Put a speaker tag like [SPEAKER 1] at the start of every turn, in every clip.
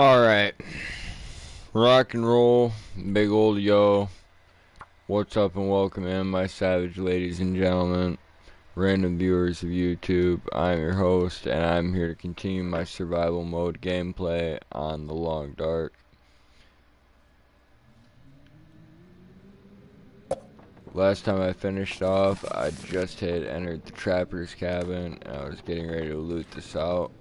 [SPEAKER 1] Alright, rock and roll, big old yo. What's up and welcome in, my savage ladies and gentlemen, random viewers of YouTube. I'm your host, and I'm here to continue my survival mode gameplay on the Long Dark. Last time I finished off, I just had entered the trapper's cabin, and I was getting ready to loot this out.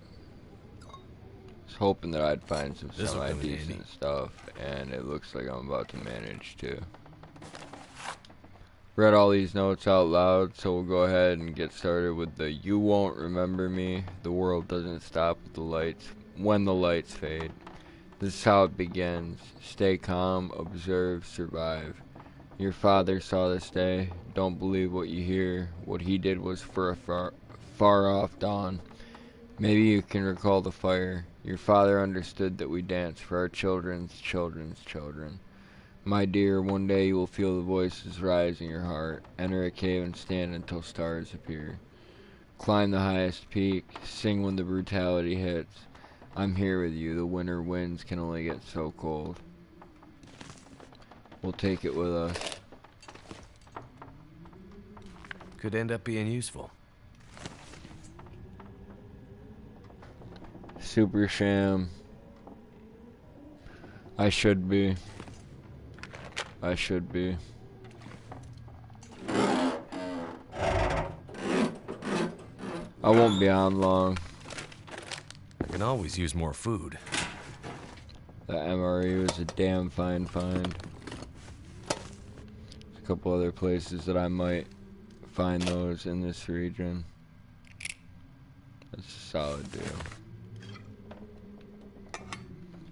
[SPEAKER 1] Hoping that I'd find some semi-decent stuff, and it looks like I'm about to manage to. Read all these notes out loud, so we'll go ahead and get started with the "You won't remember me. The world doesn't stop with the lights when the lights fade. This is how it begins. Stay calm, observe, survive. Your father saw this day. Don't believe what you hear. What he did was for a far off dawn. Maybe you can recall the fire. Your father understood that we dance for our children's children's children. My dear, one day you will feel the voices rise in your heart. Enter a cave and stand until stars appear. Climb the highest peak. Sing when the brutality hits. I'm here with you. The winter winds can only get so cold. We'll take it with us.
[SPEAKER 2] Could end up being useful.
[SPEAKER 1] Super sham. I should be. I won't be on long.
[SPEAKER 2] I can always use more food.
[SPEAKER 1] The MRE was a damn fine find. There's a couple other places that I might find those in this region. That's a solid deal.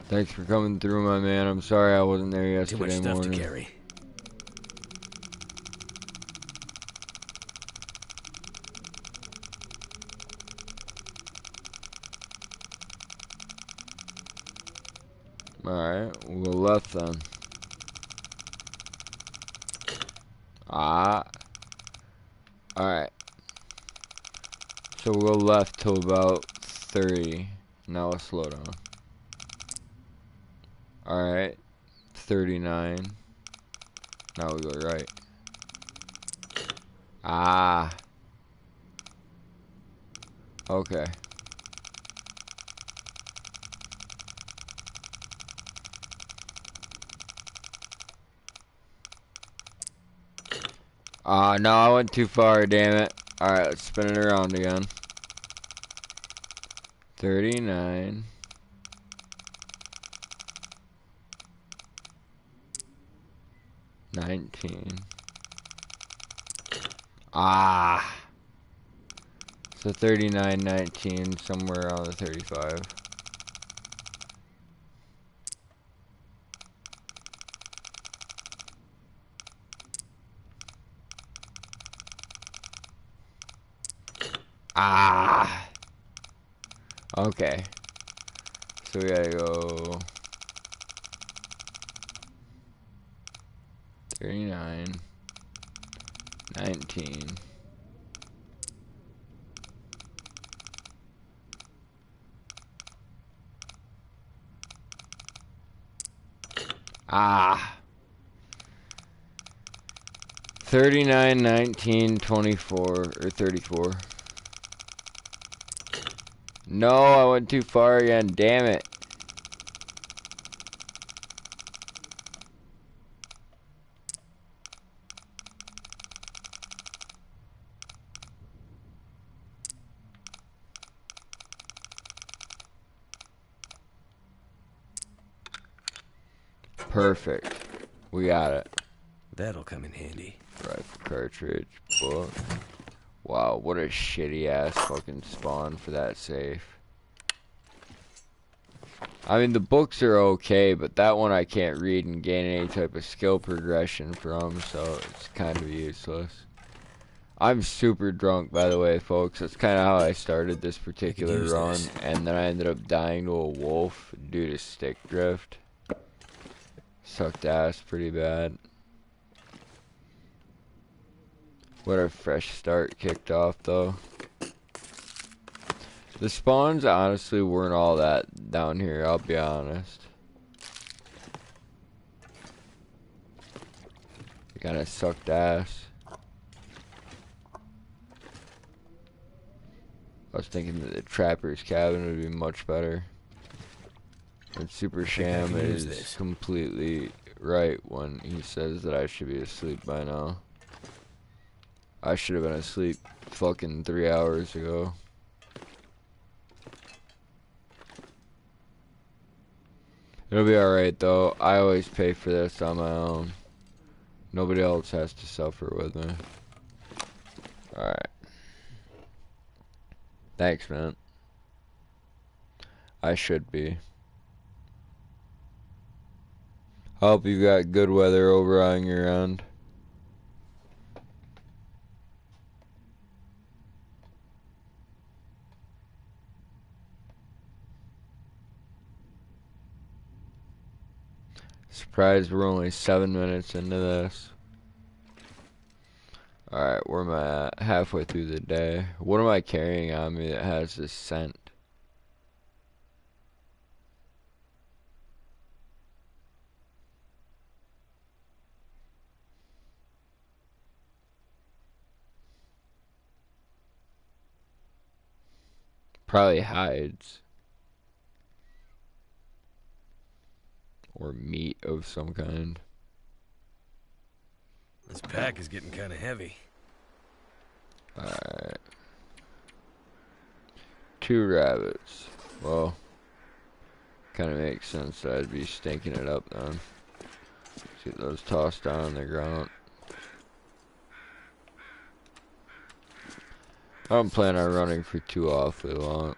[SPEAKER 1] Thanks for coming through, my man. I'm sorry I wasn't there yesterday morning.
[SPEAKER 2] Too much stuff to carry.
[SPEAKER 1] Alright, we'll go left then. Alright. So we'll go left till about 30. Now let's slow down. Alright. 39. Now we go right. Okay. No, I went too far, damn it. Alright, let's spin it around again. 39. 19. So 39, 19, somewhere around the 35. Okay. So we gotta go 39, 19. Ah. 39, 19, 24, or 34. No, I went too far again, damn it. Perfect. We got it.
[SPEAKER 2] That'll come in handy.
[SPEAKER 1] Rifle cartridge, book. Wow, what a shitty ass fucking spawn for that safe. I mean, the books are okay, but that one I can't read and gain any type of skill progression from, so it's kind of useless. I'm super drunk, by the way, folks. That's kind of how I started this particular run, and then I ended up dying to a wolf due to stick drift. Sucked ass pretty bad. What a fresh start kicked off, though. The spawns honestly weren't all that down here, I'll be honest. It kinda sucked ass. I was thinking that the trapper's cabin would be much better. And Super Sham is completely right when he says that I should be asleep by now. I should have been asleep fucking 3 hours ago. It'll be alright though. I always pay for this on my own. Nobody else has to suffer with me. Alright. Thanks, man. I should be. Hope you got good weather over on your end. Surprised we're only 7 minutes into this. Alright, where am I at? Halfway through the day. What am I carrying on me that has this scent? Probably hides. Or meat of some kind.
[SPEAKER 2] This pack is getting kind of heavy.
[SPEAKER 1] Alright. 2 rabbits. Well, kind of makes sense that I'd be stinking it up then. Let's get those tossed down on the ground. I don't plan on running for too awfully long.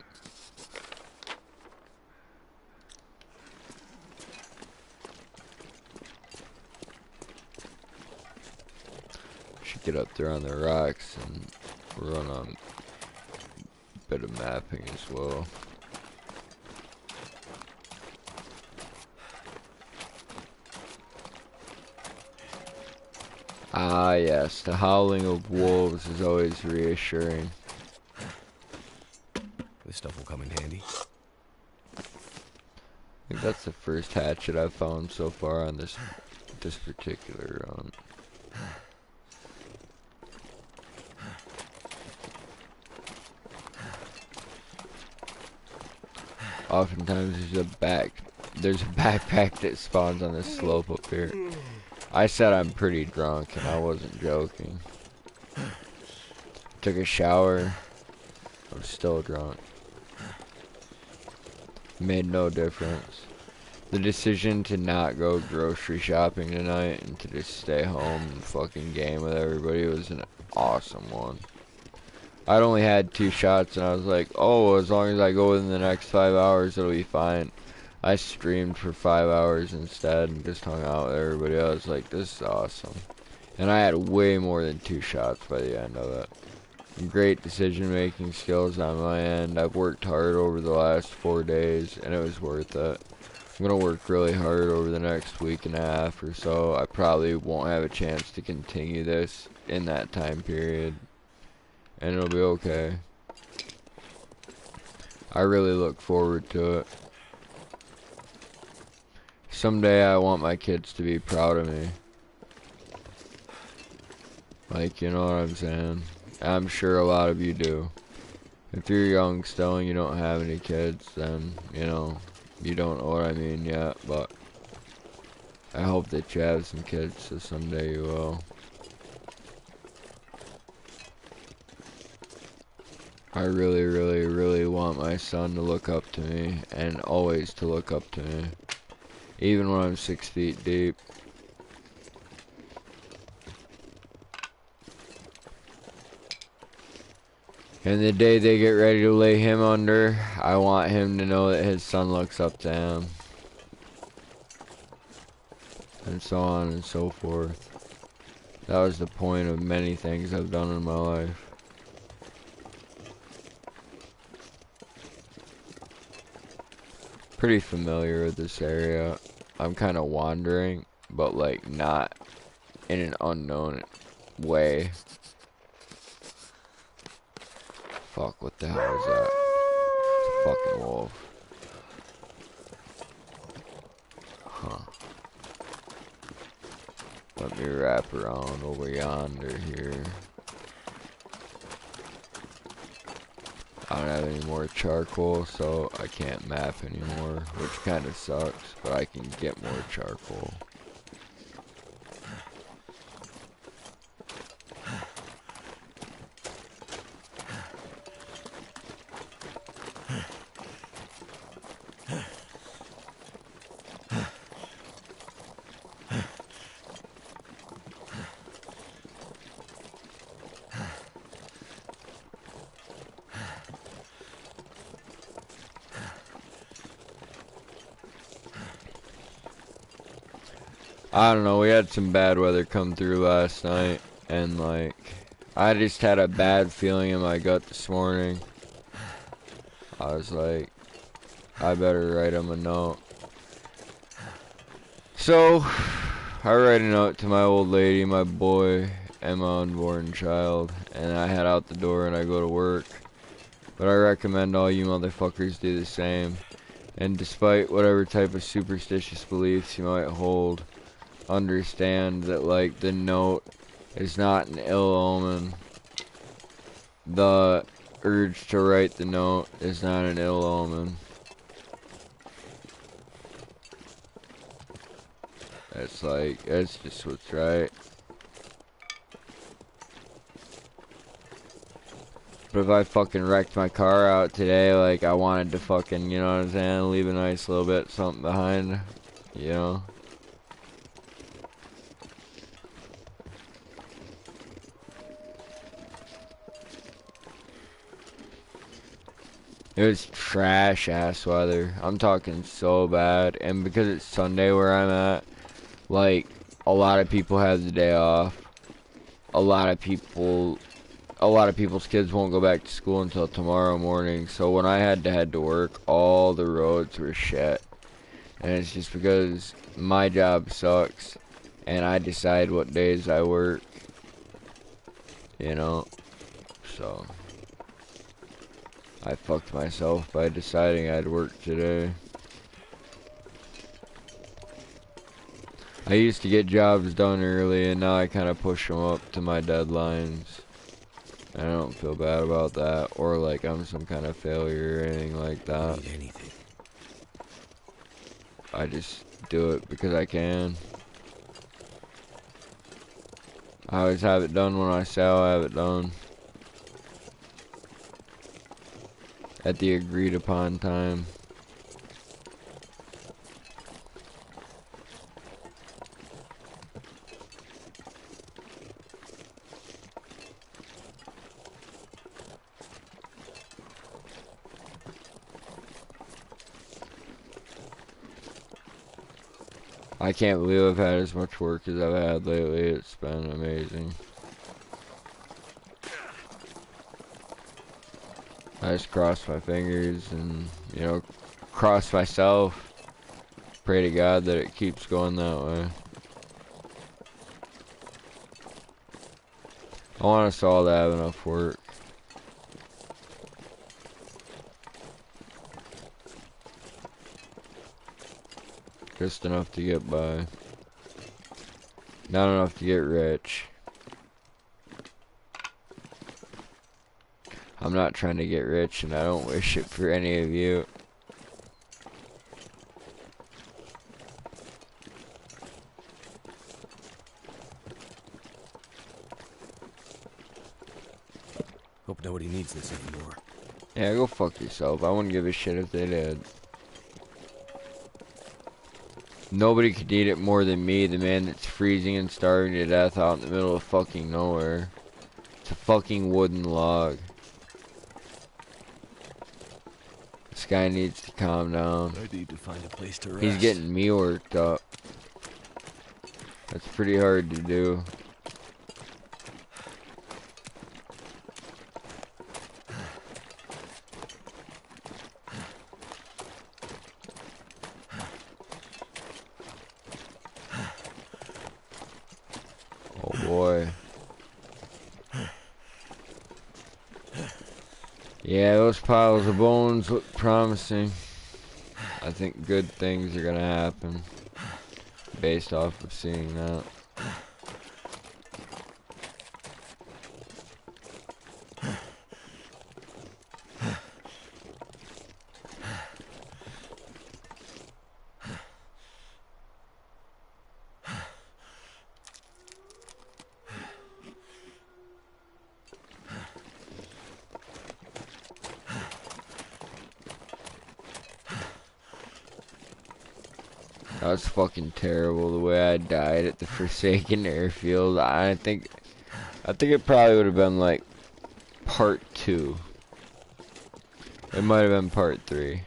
[SPEAKER 1] Should get up there on the rocks and run on a bit of mapping as well. Ah yes, the howling of wolves is always reassuring.
[SPEAKER 2] This stuff will come in handy.
[SPEAKER 1] I think that's the first hatchet I've found so far on this particular run. Oftentimes there's a backpack that spawns on this slope up here. I said I'm pretty drunk and I wasn't joking. Took a shower. I'm still drunk. Made no difference. The decision to not go grocery shopping tonight and to just stay home and fucking game with everybody was an awesome one. I'd only had 2 shots and I was like, oh, as long as I go within the next 5 hours, it'll be fine. I streamed for 5 hours instead and just hung out with everybody. I was like, this is awesome. And I had way more than 2 shots by the end of it. Great decision making skills on my end. I've worked hard over the last 4 days and it was worth it. I'm gonna work really hard over the next week and a half or so. I probably won't have a chance to continue this in that time period. And it'll be okay. I really look forward to it. Someday I want my kids to be proud of me. Like, you know what I'm saying? I'm sure a lot of you do. If you're young still and you don't have any kids, then, you know, you don't know what I mean yet, but I hope that you have some kids, so someday you will. I really, really, really want my son to look up to me, and always to look up to me. Even when I'm 6 feet deep. And the day they get ready to lay him under, I want him to know that his son looks up to him. And so on and so forth. That was the point of many things I've done in my life. Pretty familiar with this area. I'm kind of wandering, but like not in an unknown way. Fuck, what the hell is that? fucking wolf. Huh. Let me wrap around over yonder here. I don't have any more charcoal, so I can't map anymore, which kind of sucks, but I can get more charcoal. I don't know, we had some bad weather come through last night, and like, I just had a bad feeling in my gut this morning. I was like, I better write him a note. So, I write a note to my old lady, my boy, and my unborn child, and I head out the door and I go to work. But I recommend all you motherfuckers do the same. And despite whatever type of superstitious beliefs you might hold, understand that, like, the note is not an ill omen. The urge to write the note is not an ill omen. It's like, it's just what's right. But if I fucking wrecked my car out today, like, I wanted to fucking, you know what I'm saying, leave a nice little bit something behind, you know? It was trash ass weather. I'm talking so bad. And because it's Sunday where I'm at, like, a lot of people have the day off. A lot of people's kids won't go back to school until tomorrow morning. So when I had to head to work, all the roads were shit. And it's just because my job sucks. And I decide what days I work. You know? So I fucked myself by deciding I'd work today. I used to get jobs done early, and now I kind of push them up to my deadlines. I don't feel bad about that, or like I'm some kind of failure or anything like that. I just do it because I can. I always have it done when I say I'll have it done. At the agreed upon time. I can't believe I've had as much work as I've had lately. It's been amazing. I just cross my fingers and, you know, cross myself. Pray to God that it keeps going that way. I want us all to have enough work. Just enough to get by. Not enough to get rich. I'm not trying to get rich, and I don't wish it for any of you.
[SPEAKER 2] Hope nobody needs this anymore.
[SPEAKER 1] Yeah, go fuck yourself. I wouldn't give a shit if they did. Nobody could need it more than me, the man that's freezing and starving to death out in the middle of fucking nowhere. It's a fucking wooden log. This guy needs to calm down.
[SPEAKER 2] I need to find a place to rest.
[SPEAKER 1] He's getting me worked up. That's pretty hard to do. Oh boy. Yeah, those piles of bones look promising. I think good things are gonna happen based off of seeing that. That was fucking terrible the way I died at the Forsaken airfield. I think it probably would have been like part 2. It might have been part 3.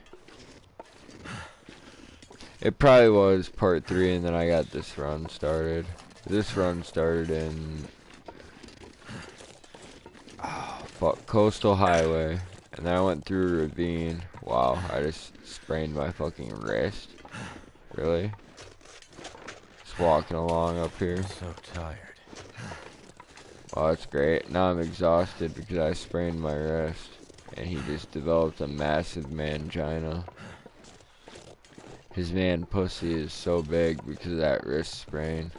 [SPEAKER 1] It probably was part 3, and then I got this run started. This run started in Coastal Highway, and then I went through a ravine. Wow, I just sprained my fucking wrist. Really? Just walking along up here.
[SPEAKER 2] So tired.
[SPEAKER 1] Oh, that's great. Now I'm exhausted because I sprained my wrist, and he just developed a massive mangina. His man pussy is so big because of that wrist sprain.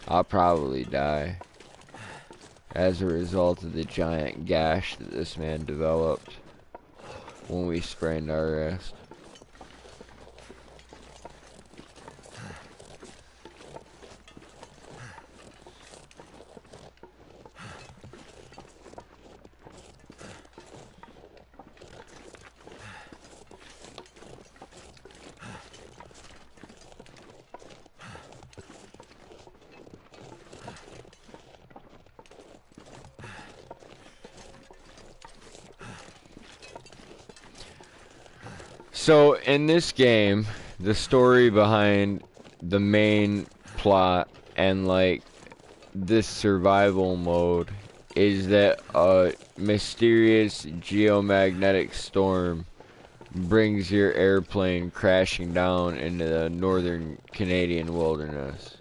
[SPEAKER 1] I'll probably die as a result of the giant gash that this man developed when we sprained our wrist. So in this game, the story behind the main plot and like this survival mode is that a mysterious geomagnetic storm brings your airplane crashing down into the northern Canadian wilderness.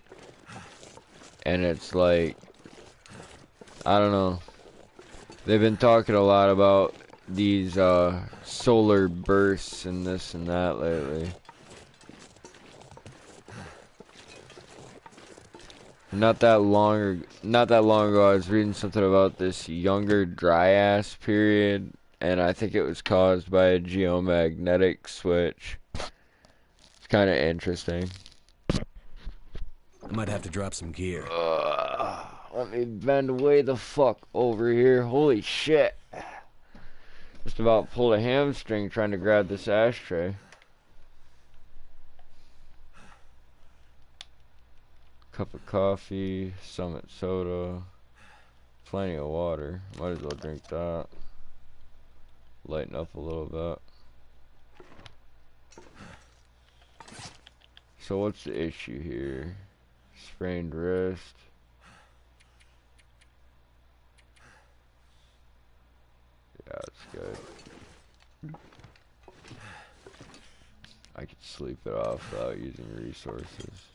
[SPEAKER 1] And it's like, I don't know. They've been talking a lot about these solar bursts and this and that lately. Not that long ago I was reading something about this younger dry-ass period, and I think it was caused by a geomagnetic switch. It's kind of interesting.
[SPEAKER 2] I might have to drop some gear.
[SPEAKER 1] Let me bend way the fuck over here. Holy shit. Just about pulled a hamstring trying to grab this ashtray. Cup of coffee, Summit soda, plenty of water. Might as well drink that. Lighten up a little bit. So what's the issue here? Sprained wrist. Yeah, that's good. I could sleep it off without using resources.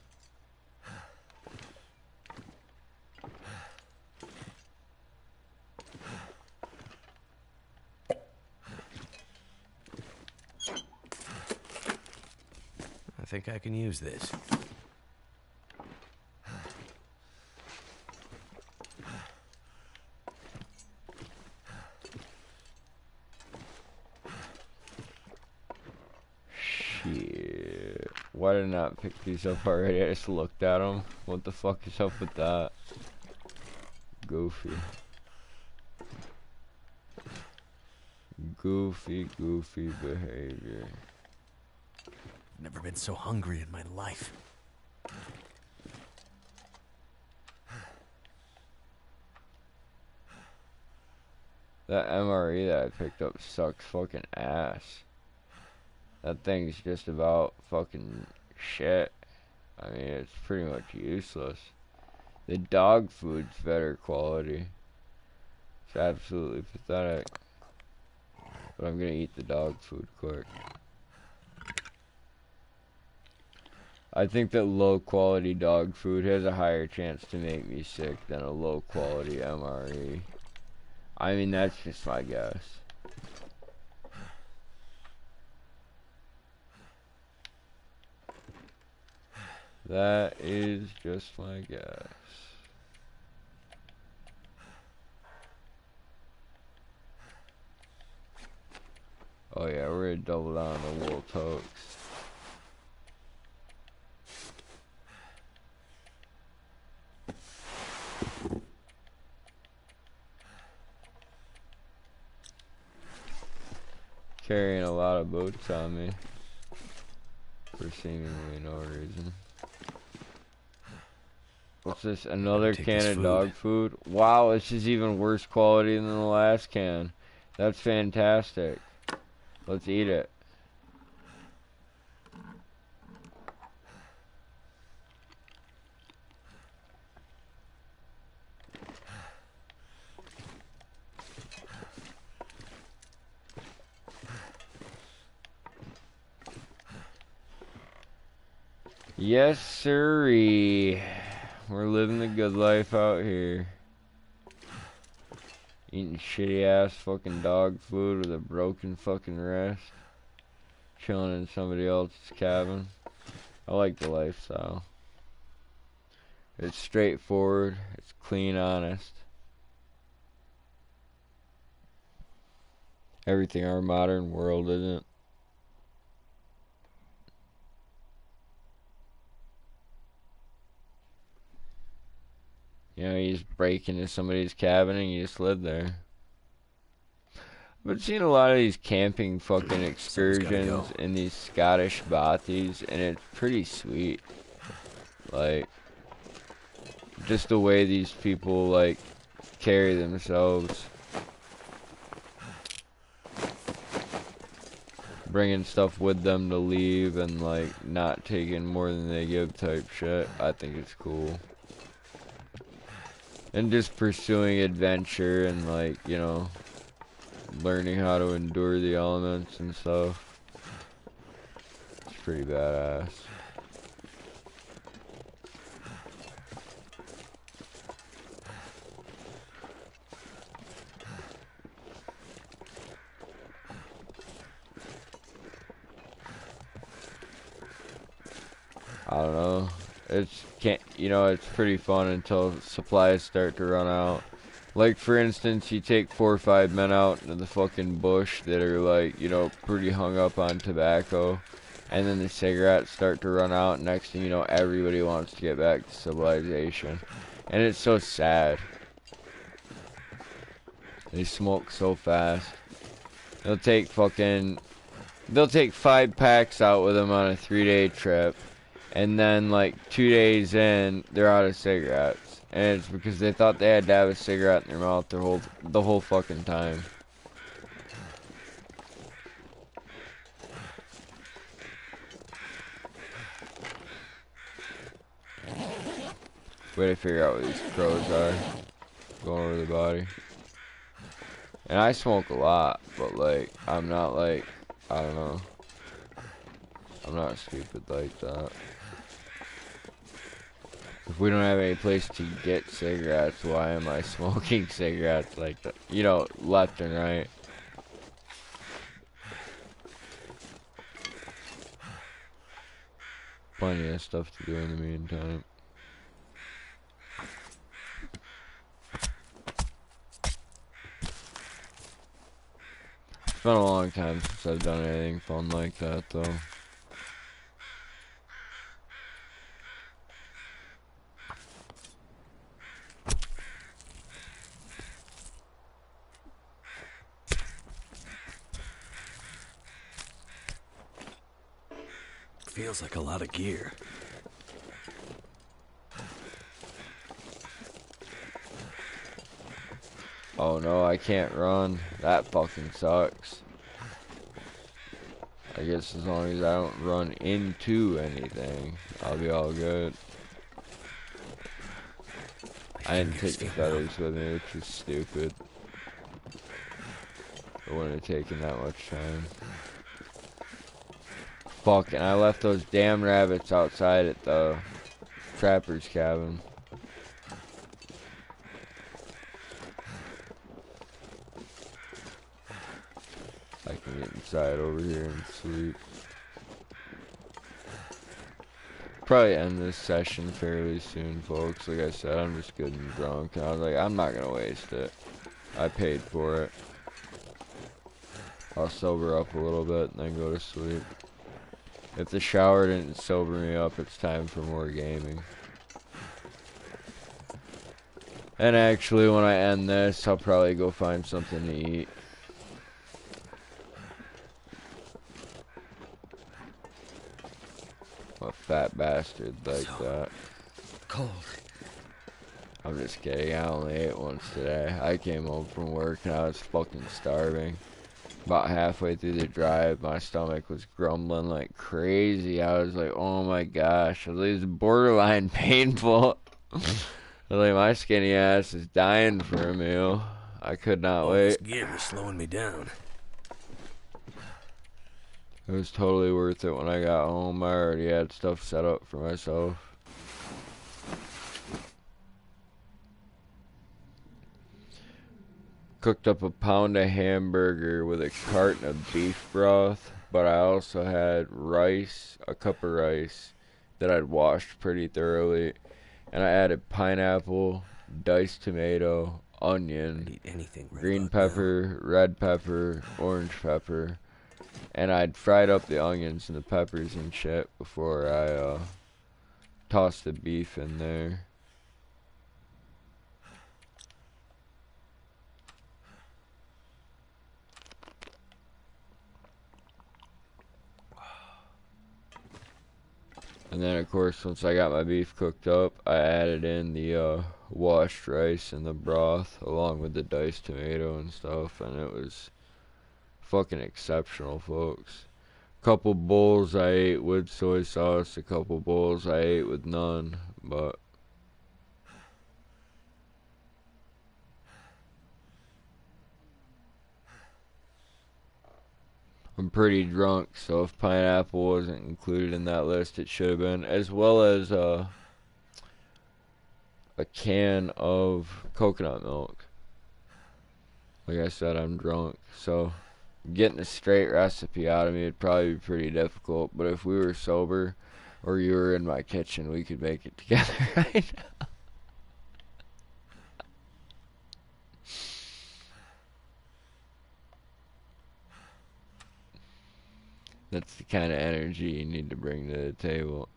[SPEAKER 2] I think I can use this.
[SPEAKER 1] Shit. Why did I not pick these up already? I just looked at them. What the fuck is up with that? Goofy. Goofy behavior.
[SPEAKER 2] Never been so hungry in my life.
[SPEAKER 1] That MRE that I picked up sucks fucking ass. That thing's just about fucking shit. I mean, it's pretty much useless. The dog food's better quality. It's absolutely pathetic. But I'm gonna eat the dog food quick. I think that low quality dog food has a higher chance to make me sick than a low quality MRE. I mean, that's just my guess. That is just my guess. Oh yeah, we're gonna double down on the wool toques. Carrying a lot of boots on me for seemingly no reason. What's this? Another can of dog food? Wow, this is even worse quality than the last can. That's fantastic. Let's eat it. Yes, sirree. We're living the good life out here. Eating shitty ass fucking dog food with a broken fucking wrist. Chilling in somebody else's cabin. I like the lifestyle. It's straightforward. It's clean, honest. Everything our modern world isn't. You know, you just break into somebody's cabin and you just live there. I've been seeing a lot of these camping fucking excursions in these Scottish bothies, and it's pretty sweet. Like, just the way these people, like, carry themselves. Bringing stuff with them to leave and, like, not taking more than they give type shit. I think it's cool. And just pursuing adventure and, like, you know, learning how to endure the elements and stuff. It's pretty badass. I don't know. It's pretty fun until supplies start to run out. Like, for instance, you take 4 or 5 men out into the fucking bush that are, like, you know, pretty hung up on tobacco, and then the cigarettes start to run out. Next thing you know, everybody wants to get back to civilization. And it's so sad. They smoke so fast. They'll take 5 packs out with them on a 3-day trip. And then, like, 2 days in, they're out of cigarettes. And it's because they thought they had to have a cigarette in their mouth the whole fucking time. Way to figure out what these crows are. Going over the body. And I smoke a lot, but, like, I'm not, like, I don't know. I'm not stupid like that. If we don't have any place to get cigarettes, why am I smoking cigarettes like that? You know, left and right. Plenty of stuff to do in the meantime. It's been a long time since I've done anything fun like that, though.
[SPEAKER 2] Feels like a lot of gear.
[SPEAKER 1] Oh no, I can't run. That fucking sucks. I guess as long as I don't run into anything, I'll be all good. I didn't take the feathers with me, which is stupid. It wouldn't have taken that much time. Fuck, and I left those damn rabbits outside at the trapper's cabin. I can get inside over here and sleep. Probably end this session fairly soon, folks. Like I said, I'm just getting drunk, and I was like, I'm not gonna waste it. I paid for it. I'll sober up a little bit and then go to sleep. If the shower didn't sober me up, it's time for more gaming. And actually, when I end this, I'll probably go find something to eat. A fat bastard like that.
[SPEAKER 2] Cold.
[SPEAKER 1] I'm just kidding, I only ate once today. I came home from work and I was fucking starving. About halfway through the drive, my stomach was grumbling like crazy. I was like, oh my gosh, it was borderline painful. I was like, my skinny ass is dying for a meal. I could not
[SPEAKER 2] All
[SPEAKER 1] wait.
[SPEAKER 2] this gear is slowing me down.
[SPEAKER 1] It was totally worth it when I got home. I already had stuff set up for myself. Cooked up a pound of hamburger with a carton of beef broth, but I also had rice, a cup of rice that I'd washed pretty thoroughly, and I added pineapple, diced tomato, onion,
[SPEAKER 2] I'd eat anything right
[SPEAKER 1] green
[SPEAKER 2] about now.
[SPEAKER 1] pepper, red pepper, orange pepper, and I'd fried up the onions and the peppers and shit before I tossed the beef in there. And then, of course, once I got my beef cooked up, I added in the washed rice and the broth, along with the diced tomato and stuff, and it was fucking exceptional, folks. Couple bowls I ate with soy sauce, a couple bowls I ate with none, but I'm pretty drunk, so if pineapple wasn't included in that list, it should have been, as well as a can of coconut milk. Like I said, I'm drunk, so getting a straight recipe out of me would probably be pretty difficult, but if we were sober, or you were in my kitchen, we could make it together right now. That's the kind of energy you need to bring to the table.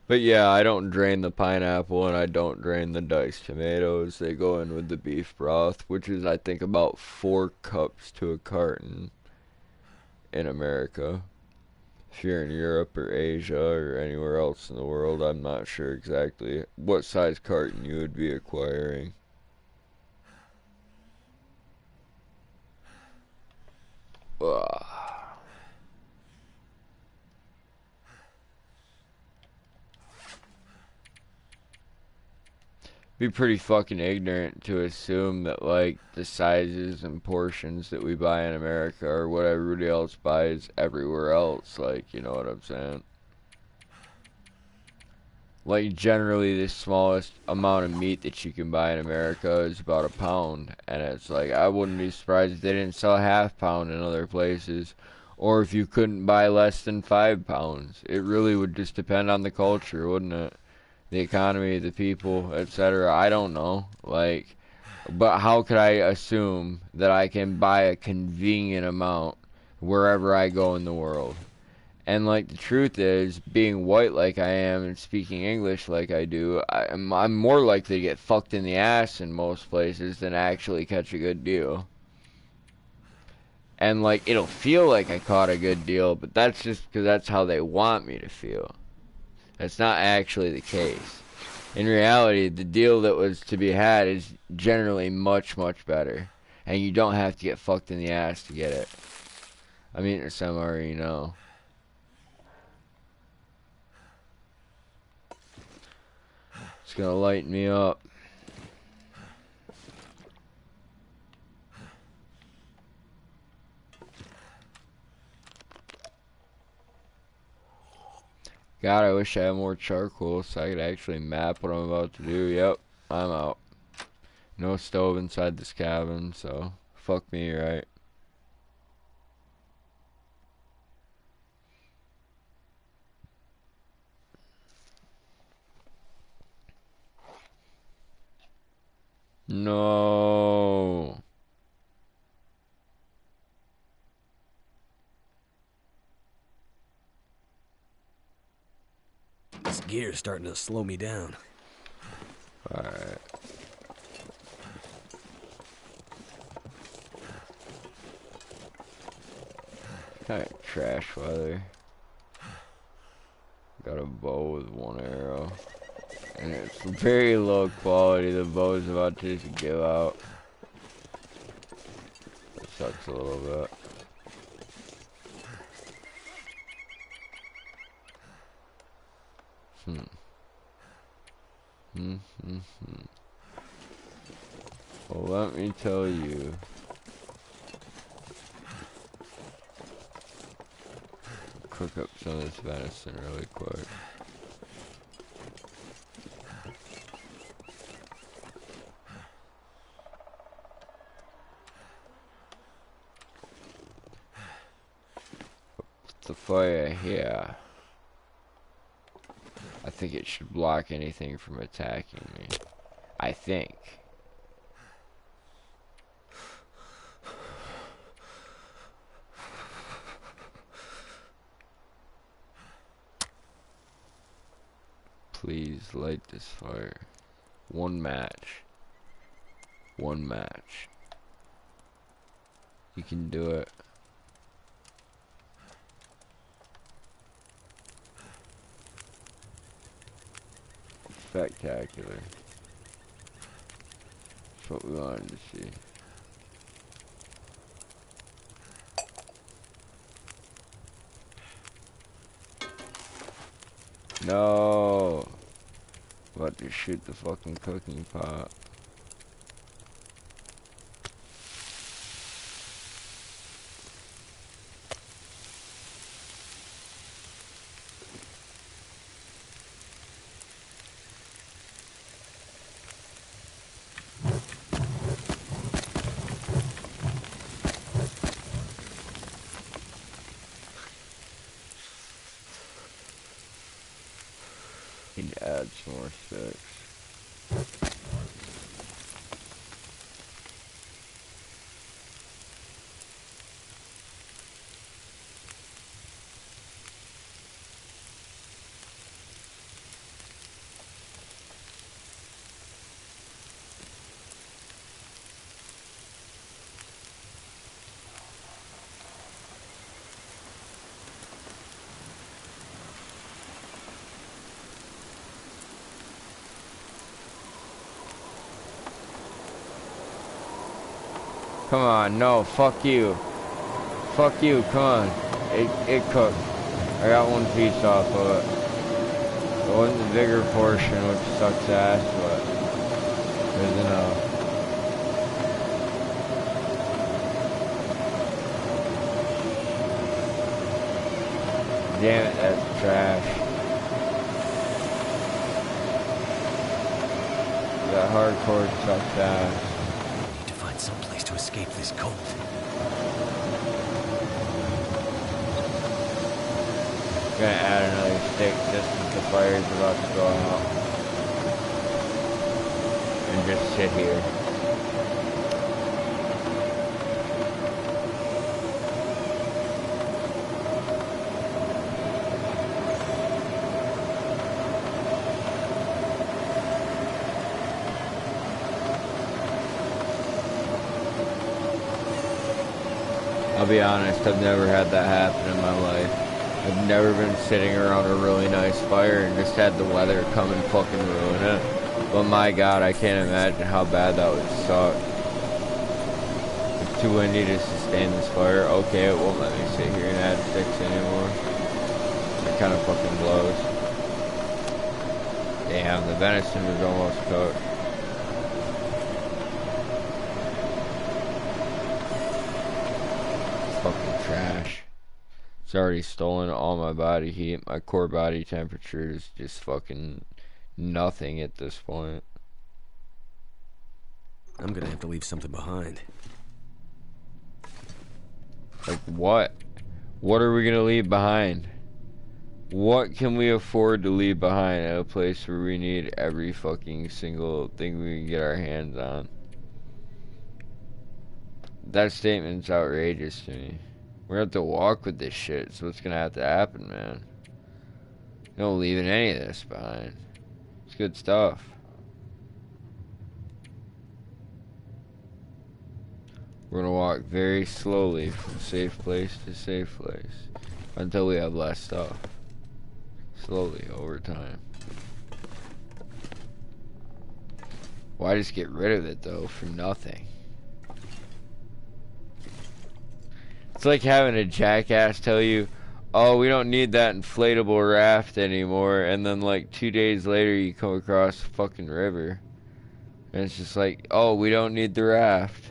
[SPEAKER 1] But yeah, I don't drain the pineapple and I don't drain the diced tomatoes. They go in with the beef broth, which is, I think, about 4 cups to a carton in America. If you're in Europe or Asia or anywhere else in the world, I'm not sure exactly what size carton you would be acquiring. Ugh. Be pretty fucking ignorant to assume that, like, the sizes and portions that we buy in America are what everybody else buys everywhere else. Like, you know what I'm saying? Like, generally, the smallest amount of meat that you can buy in America is about a pound. And it's like, I wouldn't be surprised if they didn't sell a half pound in other places. Or if you couldn't buy less than 5 pounds. It really would just depend on the culture, wouldn't it? The economy, the people, etc. I don't know. Like, but how could I assume that I can buy a convenient amount wherever I go in the world? And, like, the truth is, being white like I am and speaking English like I do, I'm more likely to get fucked in the ass in most places than actually catch a good deal. And, like, it'll feel like I caught a good deal, but that's just because that's how they want me to feel. That's not actually the case. In reality, the deal that was to be had is generally much, much better. And you don't have to get fucked in the ass to get it. I mean, there's some already know. It's gonna lighten me up. God, I wish I had more charcoal so I could actually map what I'm about to do. Yep, I'm out. No stove inside this cabin, so Fuck me, right? No.
[SPEAKER 2] This gear's starting to slow me down.
[SPEAKER 1] Alright. Kind of trash weather. Got a bow with one arrow. And it's very low quality. The bow's about to just give out. It sucks a little bit. Well, let me tell you. Cook up some of this venison really quick. The fire here. I think it should block anything from attacking me. I think. Please light this fire. One match. One match. You can do it. Spectacular. That's what we wanted to see. No. About to shoot the fucking cooking pot. Need to add some more sticks. Come on, no, fuck you. Fuck you, come on. It cooked. I got one piece off of it. It wasn't the bigger portion, which sucks ass, but there's enough. Damn it, that's trash. That hardcore sucks ass.
[SPEAKER 2] Need to find some place to escape this cold.
[SPEAKER 1] Gonna add another stick just as the fire is about to go out. And just sit here. I'll be honest, I've never had that happen in my life. I've never been sitting around a really nice fire and just had the weather come and fucking ruin it. But my god, I can't imagine how bad that would suck. It's too windy to sustain this fire. Okay, it won't let me sit here and add sticks anymore. It kind of fucking blows. Damn, the venison is almost cooked. Fucking trash. It's already stolen all my body heat. My core body temperature is just fucking nothing at this point.
[SPEAKER 2] I'm gonna have to leave something behind.
[SPEAKER 1] Like, what? What are we gonna leave behind? What can we afford to leave behind at a place where we need every fucking single thing we can get our hands on? That statement's outrageous to me. We're gonna have to walk with this shit, so what's gonna have to happen, man? No leaving any of this behind. It's good stuff. We're gonna walk very slowly from safe place to safe place until we have less stuff. Slowly, over time. Why just get rid of it, though, for nothing? It's like having a jackass tell you, oh, we don't need that inflatable raft anymore, and then like 2 days later you come across a fucking river. And it's just like, oh, we don't need the raft.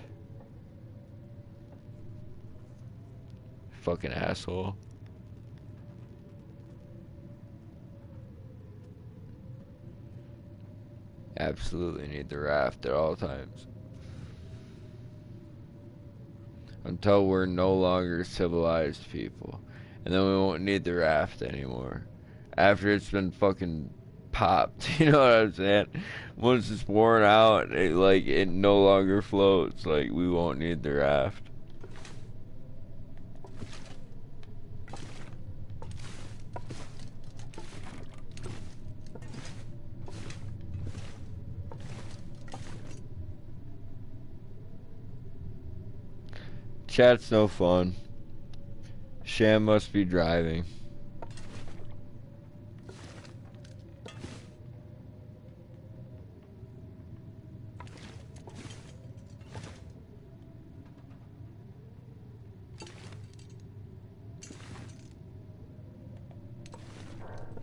[SPEAKER 1] Fucking asshole. Absolutely need the raft at all times. Until we're no longer civilized people. And then we won't need the raft anymore. After it's been fucking popped, you know what I'm saying? Once it's worn out, it no longer floats. Like, we won't need the raft. Chat's no fun. Sham must be driving.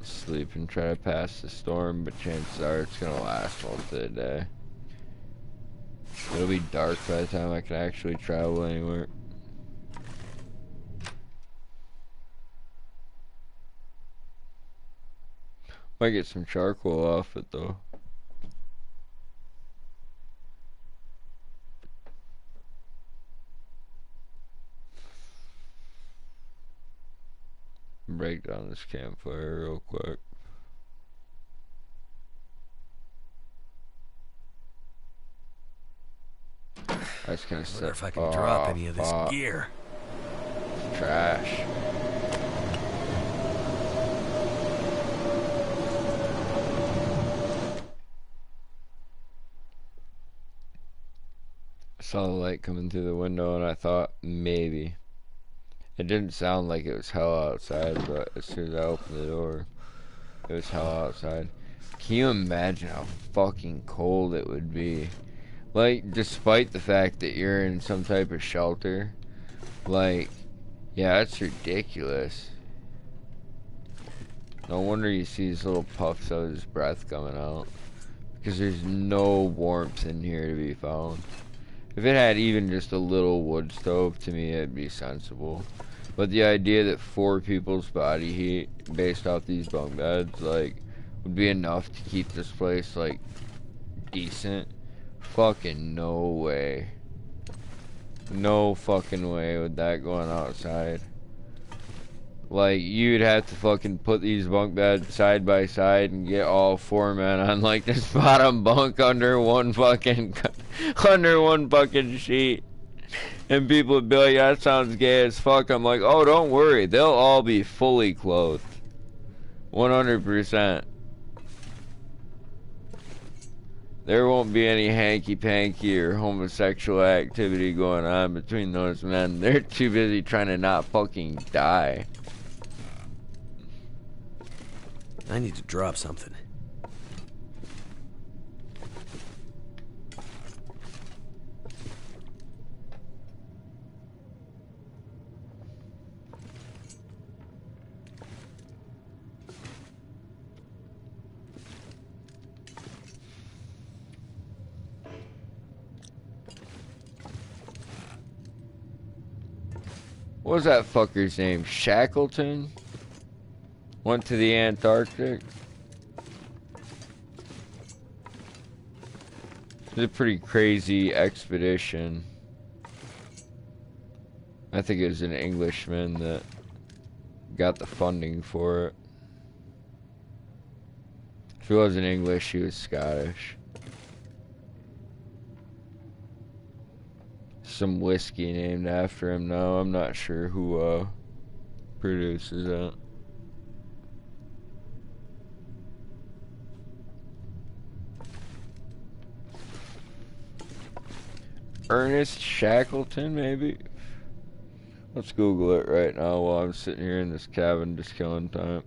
[SPEAKER 1] Sleep and try to pass the storm, but chances are it's gonna last most of the day. It'll be dark by the time I can actually travel anywhere. Might get some charcoal off it though. Break down this campfire real quick. I just kind of
[SPEAKER 2] wonder if I can drop any of this gear.
[SPEAKER 1] It's trash. I saw the light coming through the window and I thought maybe. It didn't sound like it was hell outside, but as soon as I opened the door, it was hell outside. Can you imagine how fucking cold it would be? Like, despite the fact that you're in some type of shelter, like, yeah, that's ridiculous. No wonder you see these little puffs of his breath coming out. Because there's no warmth in here to be found. If it had even just a little wood stove, to me it'd be sensible. But the idea that 4 people's body heat, based off these bunk beds, like, would be enough to keep this place, like, decent. Fucking no way. No fucking way with that going outside. Like, you'd have to fucking put these bunk beds side by side and get all 4 men on, like, this bottom bunk under one fucking sheet. And people would be like, that sounds gay as fuck. I'm like, oh, don't worry. They'll all be fully clothed. 100%. There won't be any hanky-panky or homosexual activity going on between those men. They're too busy trying to not fucking die.
[SPEAKER 2] I need to drop something.
[SPEAKER 1] What was that fucker's name? Shackleton? Went to the Antarctic? It was a pretty crazy expedition. I think it was an Englishman that got the funding for it. If he wasn't English, he was Scottish. Some whiskey named after him now. I'm not sure who produces it. Ernest Shackleton, maybe? Let's Google it right now while I'm sitting here in this cabin just killing time.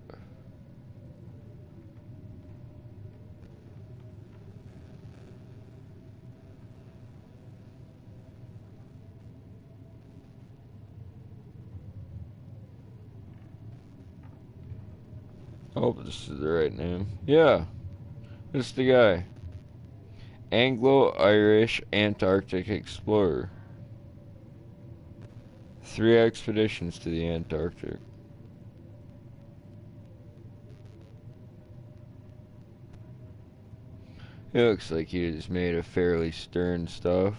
[SPEAKER 1] I hope this is the right name. Yeah, this is the guy. Anglo-Irish Antarctic explorer. 3 expeditions to the Antarctic. It looks like he just made a fairly stern stuff.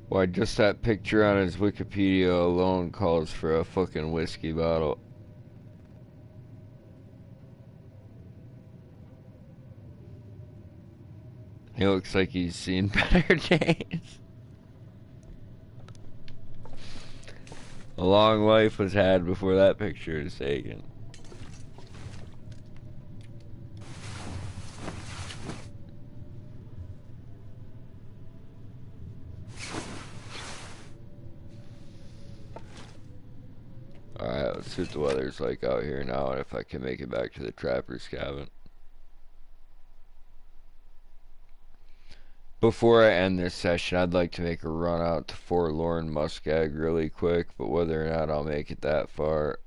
[SPEAKER 1] Why, just that picture on his Wikipedia alone calls for a fucking whiskey bottle. He looks like he's seen better days. A long life was had before that picture was taken. Alright, let's see what the weather's like out here now and if I can make it back to the trapper's cabin. Before I end this session, I'd like to make a run out to Forlorn Muskeg really quick, but whether or not I'll make it that far,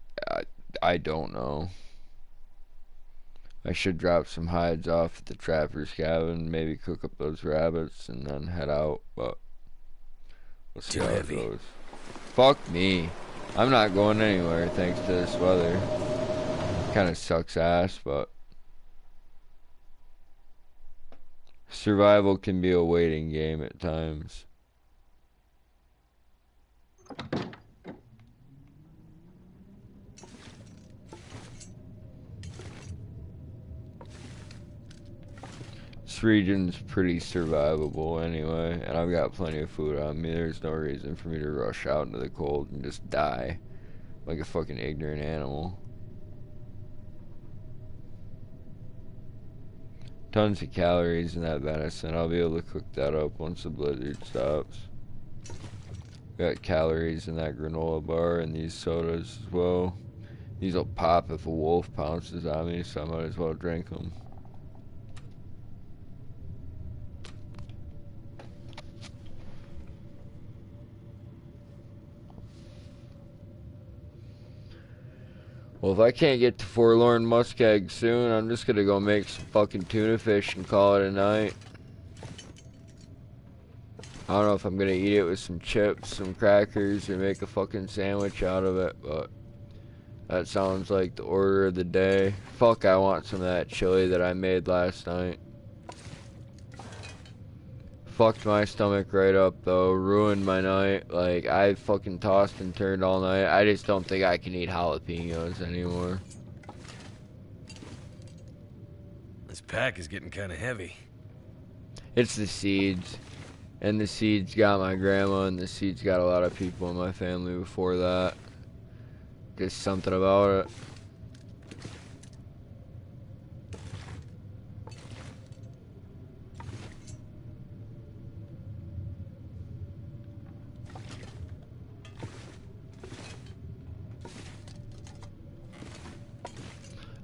[SPEAKER 1] I don't know. I should drop some hides off at the trapper's cabin, maybe cook up those rabbits, and then head out, but we'll see how it goes. Fuck me. I'm not going anywhere thanks to this weather. Kinda sucks ass, but survival can be a waiting game at times. This region's pretty survivable anyway, and I've got plenty of food on me. There's no reason for me to rush out into the cold and just die like a fucking ignorant animal. Tons of calories in that venison. I'll be able to cook that up once the blizzard stops. Got calories in that granola bar and these sodas as well. These will pop if a wolf pounces on me, so I might as well drink them. Well, if I can't get to Forlorn Muskeg soon, I'm just gonna go make some fucking tuna fish and call it a night. I don't know if I'm gonna eat it with some chips, some crackers, or make a fucking sandwich out of it, but that sounds like the order of the day. Fuck, I want some of that chili that I made last night. Fucked my stomach right up though, ruined my night. Like, I fucking tossed and turned all night. I just don't think I can eat jalapenos anymore.
[SPEAKER 2] This pack is getting kind of heavy.
[SPEAKER 1] It's the seeds. And the seeds got my grandma, and the seeds got a lot of people in my family before that. Just something about it.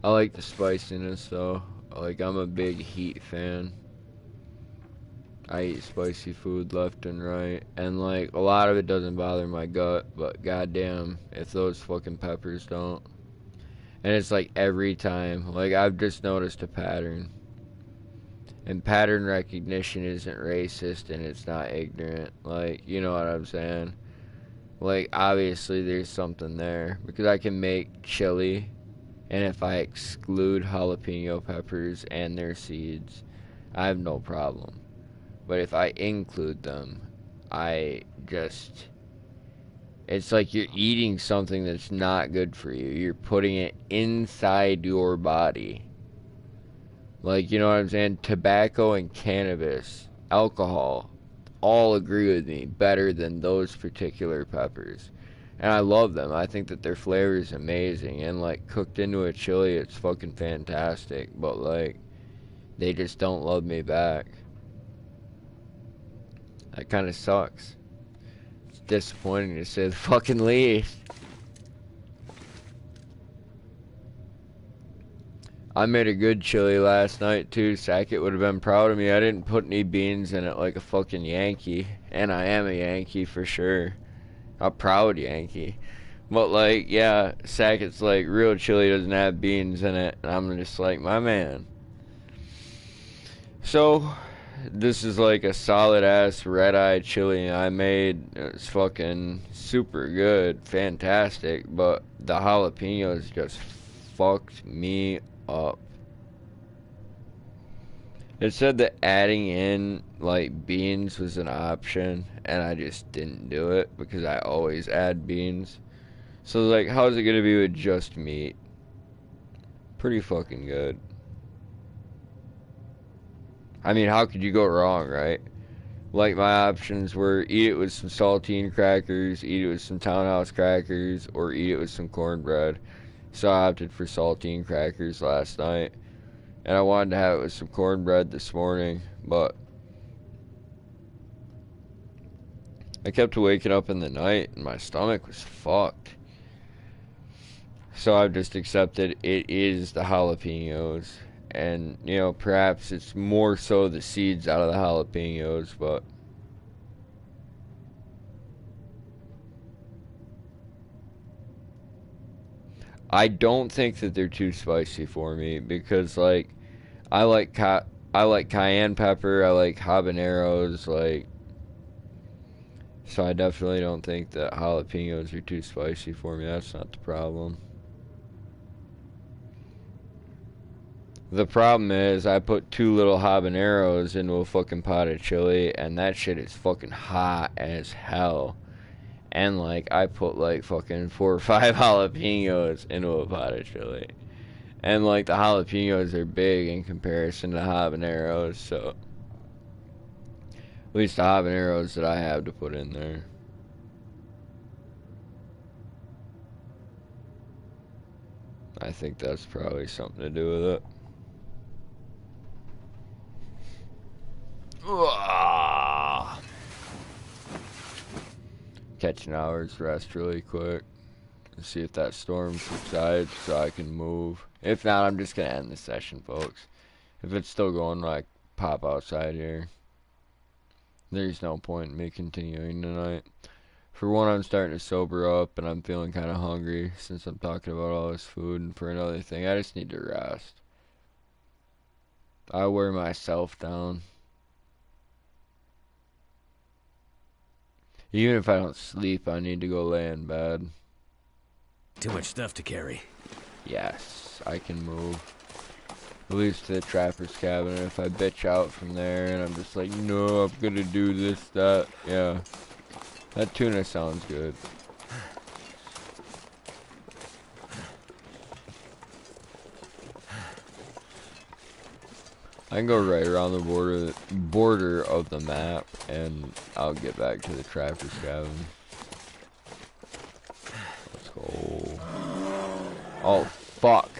[SPEAKER 1] I like the spiciness though. Like, I'm a big heat fan. I eat spicy food left and right, and like a lot of it doesn't bother my gut, but goddamn if those fucking peppers don't. And it's like every time. Like, I've just noticed a pattern. And pattern recognition isn't racist and it's not ignorant. Like, you know what I'm saying? Like, obviously there's something there. Because I can make chili, and if I exclude jalapeno peppers and their seeds, I have no problem. But if I include them, I just... It's like you're eating something that's not good for you. You're putting it inside your body. Like, you know what I'm saying? Tobacco and cannabis, alcohol, all agree with me better than those particular peppers. And I love them. I think that their flavor is amazing. And, like, cooked into a chili, it's fucking fantastic. But, like, they just don't love me back. That kind of sucks. It's disappointing to say the fucking least. I made a good chili last night too. Sackett would have been proud of me. I didn't put any beans in it like a fucking Yankee. And I am a Yankee for sure. A proud Yankee. But like, yeah, Sackett's like, real chili doesn't have beans in it. And I'm just like, my man. So, this is like a solid ass red eye chili I made. It's fucking super good. Fantastic. But the jalapenos just fucked me up. It said that adding in like beans was an option, and I just didn't do it because I always add beans. So like, how's it gonna be with just meat? Pretty fucking good. I mean, how could you go wrong, right? Like, my options were eat it with some saltine crackers, eat it with some townhouse crackers, or eat it with some cornbread. So I opted for saltine crackers last night. And I wanted to have it with some cornbread this morning, but I kept waking up in the night and my stomach was fucked. So I've just accepted it is the jalapenos. And, you know, perhaps it's more so the seeds out of the jalapenos, but I don't think that they're too spicy for me because, like, I like cayenne pepper, I like habaneros, like, so I definitely don't think that jalapenos are too spicy for me. That's not the problem. The problem is I put 2 little habaneros into a fucking pot of chili, and that shit is fucking hot as hell. And like, I put like fucking 4 or 5 jalapenos into a pot of chili. And like, the jalapenos are big in comparison to habaneros, so at least the habaneros that I have to put in there. I think that's probably something to do with it. Ugh. Catch an hour's rest really quick. See if that storm subsides so I can move. If not, I'm just going to end the session, folks. If it's still going, like, pop outside here. There's no point in me continuing tonight. For one, I'm starting to sober up, and I'm feeling kind of hungry since I'm talking about all this food. And for another thing, I just need to rest. I wear myself down. Even if I don't sleep, I need to go lay in bed.
[SPEAKER 2] Too much stuff to carry.
[SPEAKER 1] Yes, I can move. At least to the trapper's cabin. And if I bitch out from there and I'm just like, no, I'm gonna do this, that, yeah. That tuna sounds good. I can go right around the border of the map, and I'll get back to the trapper's cabin. Let's go. Oh, fuck.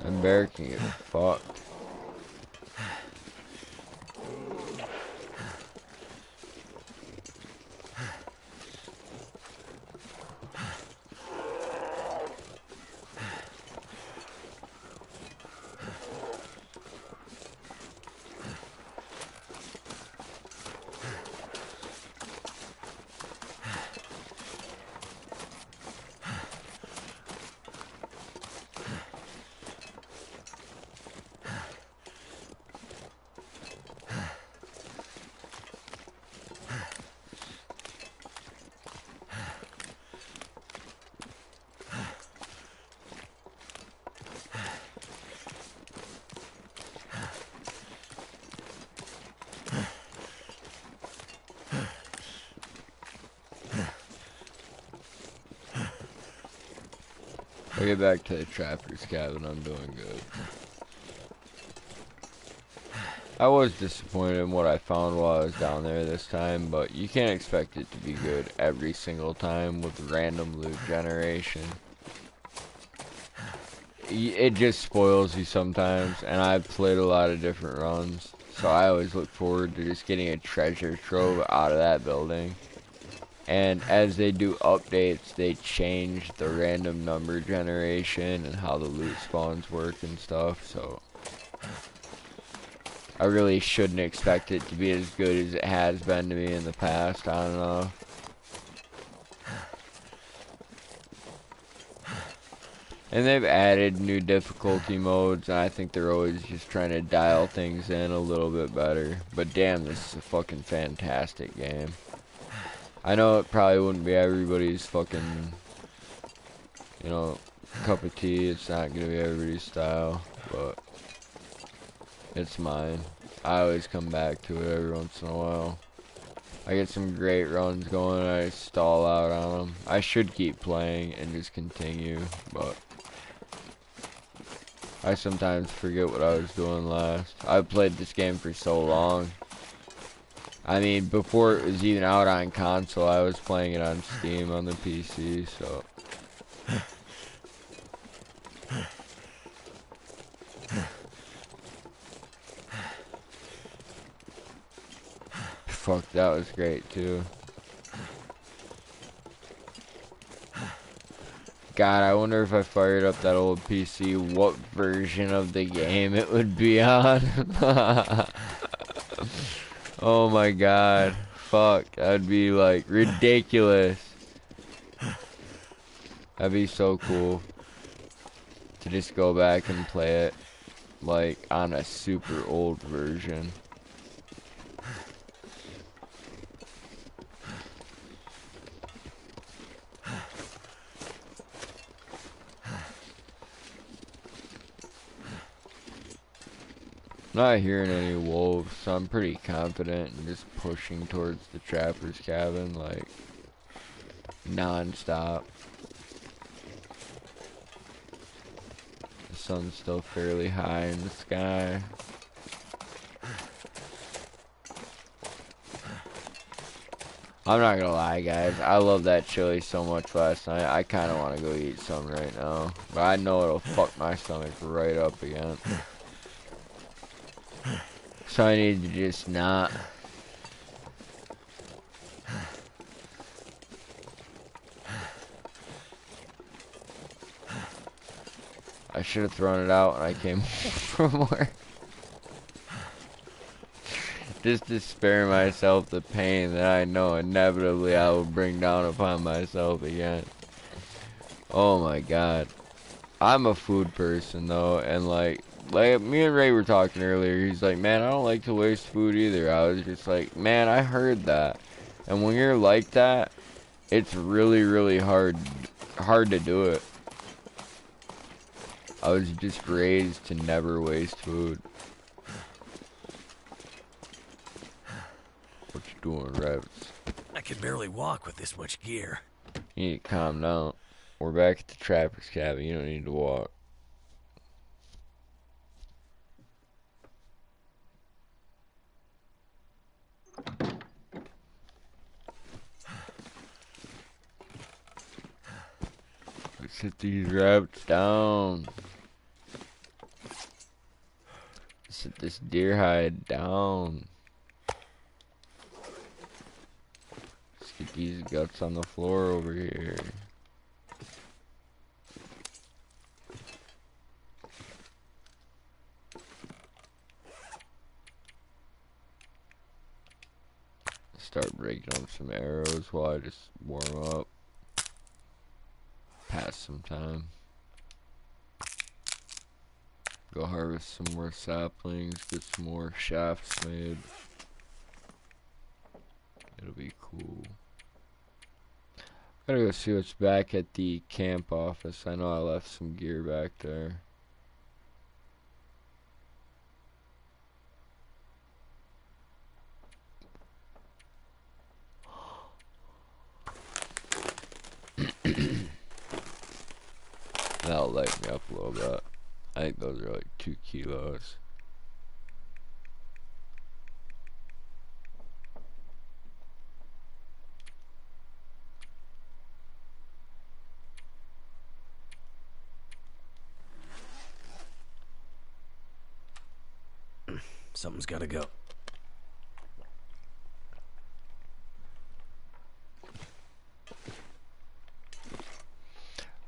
[SPEAKER 1] I'm barracking it. Fuck. We'll get back to the trapper's cabin. I'm doing good. I was disappointed in what I found while I was down there this time, but you can't expect it to be good every single time with random loot generation. It just spoils you sometimes, and I've played a lot of different runs, so I always look forward to just getting a treasure trove out of that building. And as they do updates, they change the random number generation and how the loot spawns work and stuff, so I really shouldn't expect it to be as good as it has been to me in the past. I don't know. And they've added new difficulty modes, and I think they're always just trying to dial things in a little bit better. But damn, this is a fucking fantastic game. I know it probably wouldn't be everybody's fucking, you know, cup of tea. It's not gonna be everybody's style, but it's mine. I always come back to it every once in a while. I get some great runs going, I stall out on them. I should keep playing and just continue, but I sometimes forget what I was doing last. I've played this game for so long. I mean, before it was even out on console, I was playing it on Steam on the PC, so. Fuck, that was great too. God, I wonder if I fired up that old PC, what version of the game it would be on. Oh my god. Fuck, that'd be like ridiculous. That'd be so cool to just go back and play it like on a super old version. Not hearing any wolves, so I'm pretty confident in just pushing towards the trapper's cabin, like, non-stop. The sun's still fairly high in the sky. I'm not gonna lie, guys, I love that chili so much last night. I kinda wanna go eat some right now, but I know it'll fuck my stomach right up again. So I need to just not. I should have thrown it out when I came from work. Just to spare myself the pain that I know inevitably I will bring down upon myself again. Oh my god. I'm a food person though, and like me and Ray were talking earlier, he's like, man, I don't like to waste food either. I was just like, man, I heard that. And when you're like that, it's really, really hard to do it. I was just raised to never waste food. What you doing, Rabbits?
[SPEAKER 2] I can barely walk with this much gear.
[SPEAKER 1] You need to calm down. We're back at the trapper's cabin. You don't need to walk. Let's hit these rabbits down. Let's hit this deer hide down. Let's get these guts on the floor over here. Start breaking up some arrows while I just warm up. Pass some time. Go harvest some more saplings, get some more shafts made. It'll be cool. Gotta go see what's back at the camp office. I know I left some gear back there. That'll light me up a little bit. I think those are like 2 kilos.
[SPEAKER 2] Something's gotta go.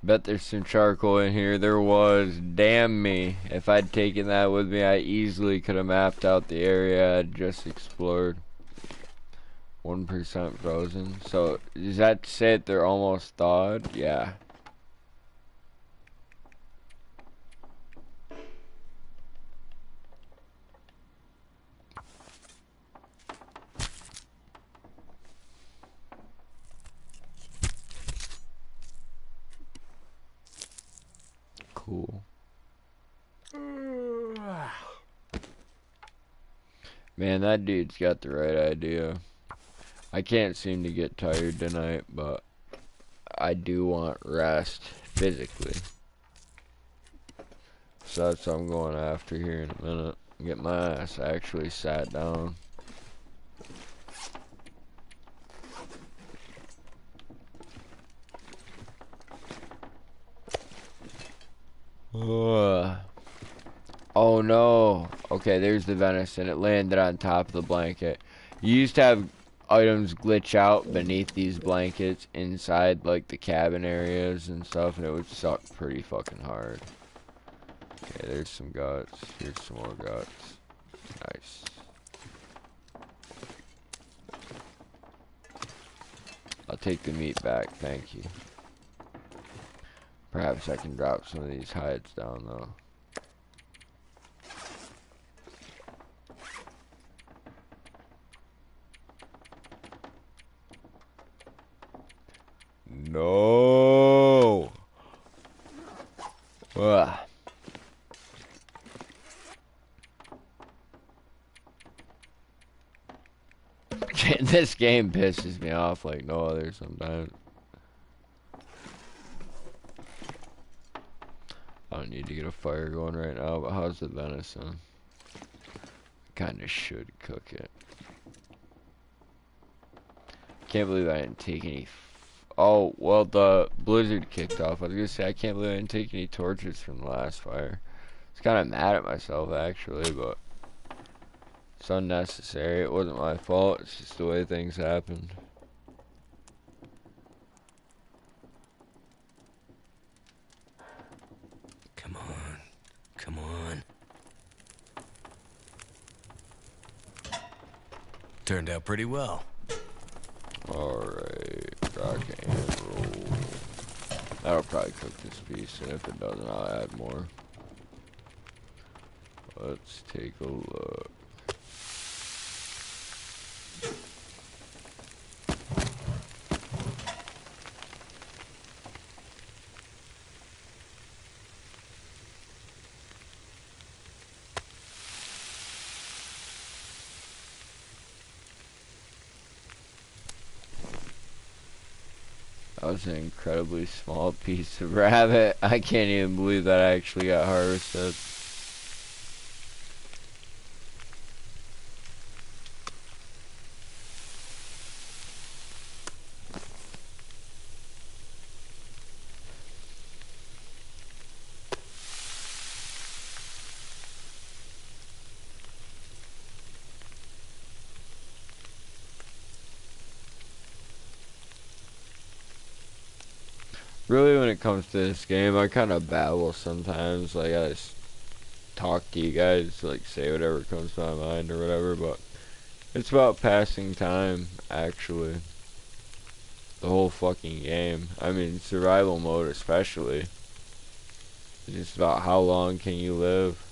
[SPEAKER 1] Bet there's some charcoal in here. There was. Damn me. If I'd taken that with me, I easily could have mapped out the area I'd just explored. 1% frozen. So, does that say that they're almost thawed? Yeah. Cool. Man, that dude's got the right idea. I can't seem to get tired tonight, but I do want rest physically. So that's what I'm going after here in a minute. Get my ass actually sat down. Oh no. Okay, there's the venison. It landed on top of the blanket. You used to have items glitch out beneath these blankets inside like the cabin areas and stuff, and it would suck pretty fucking hard. Okay, there's some guts. Here's some more guts. Nice. I'll take the meat back, thank you. Perhaps I can drop some of these hides down though. No. Ugh. This game pisses me off like no other sometimes. I don't need to get a fire going right now, but how's the venison? Kinda should cook it. Can't believe I didn't take any. Oh, well, the blizzard kicked off. I was gonna say, I can't believe I didn't take any torches from the last fire. I was kinda mad at myself, actually, but it's unnecessary. It wasn't my fault. It's just the way things happened.
[SPEAKER 2] Come on. Come on. Turned out pretty well.
[SPEAKER 1] Alright, rock and roll. That'll probably cook this piece, and if it doesn't, I'll add more. Let's take a look. That was an incredibly small piece of rabbit. I can't even believe that actually got harvested. Really, when it comes to this game, I kind of babble sometimes. Like, I just talk to you guys, like, say whatever comes to my mind or whatever, but it's about passing time, actually. The whole fucking game. I mean, survival mode especially. It's just about how long can you live.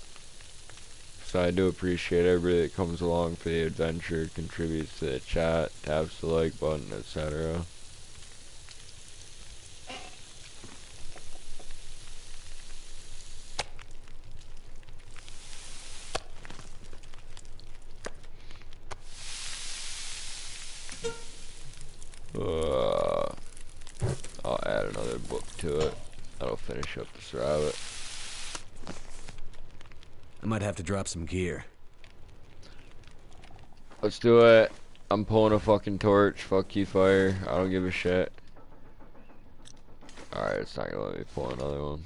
[SPEAKER 1] So I do appreciate everybody that comes along for the adventure, contributes to the chat, taps the like button, etc. I'll add another book to it. That'll finish up this rabbit.
[SPEAKER 2] I might have to drop some gear.
[SPEAKER 1] Let's do it. I'm pulling a fucking torch. Fuck you, fire. I don't give a shit. Alright, it's not gonna let me pull another one.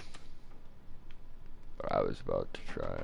[SPEAKER 1] But I was about to try.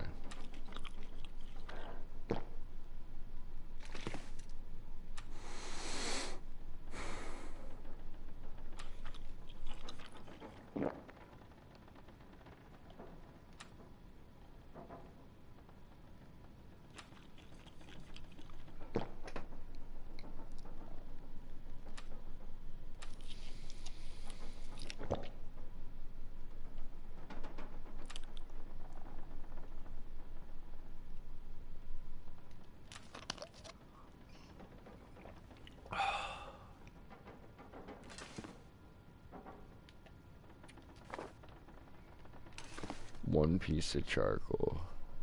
[SPEAKER 1] One piece of charcoal.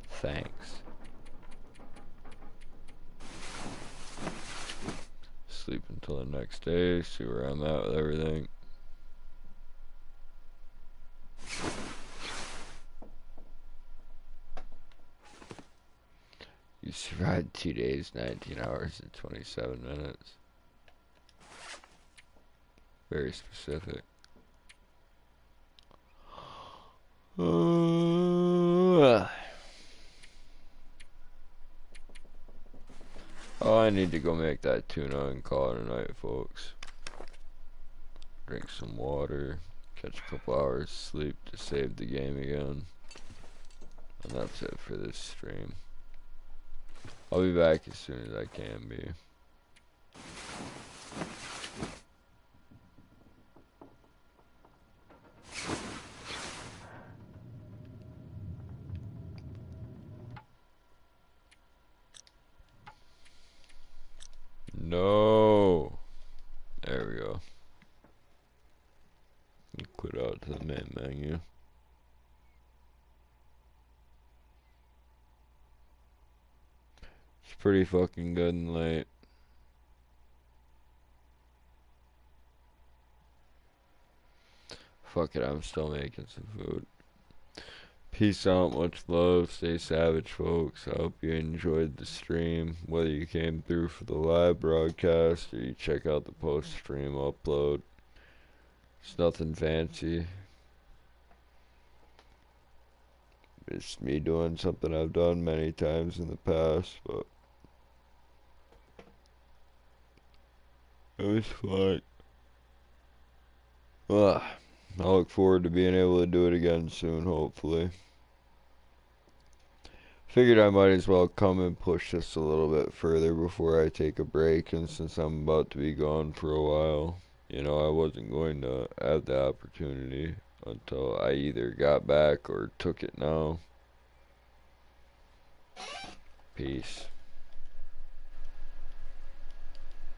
[SPEAKER 1] Thanks. Sleep until the next day, see where I'm at with everything. You survived 2 days, 19 hours, and 27 minutes. Very specific. Oh, I need to go make that tuna and call it a night, folks. Drink some water, catch a couple hours sleep to save the game again. And that's it for this stream. I'll be back as soon as I can be. No. There we go. Quit out to the main menu. It's pretty fucking good and late. Fuck it, I'm still making some food. Peace out, much love, stay savage, folks. I hope you enjoyed the stream, whether you came through for the live broadcast or you check out the post-stream upload. It's nothing fancy. It's me doing something I've done many times in the past, but it was fun. Ugh. I look forward to being able to do it again soon, hopefully. Figured I might as well come and push this a little bit further before I take a break, and since I'm about to be gone for a while, you know, I wasn't going to have the opportunity until I either got back or took it now. Peace.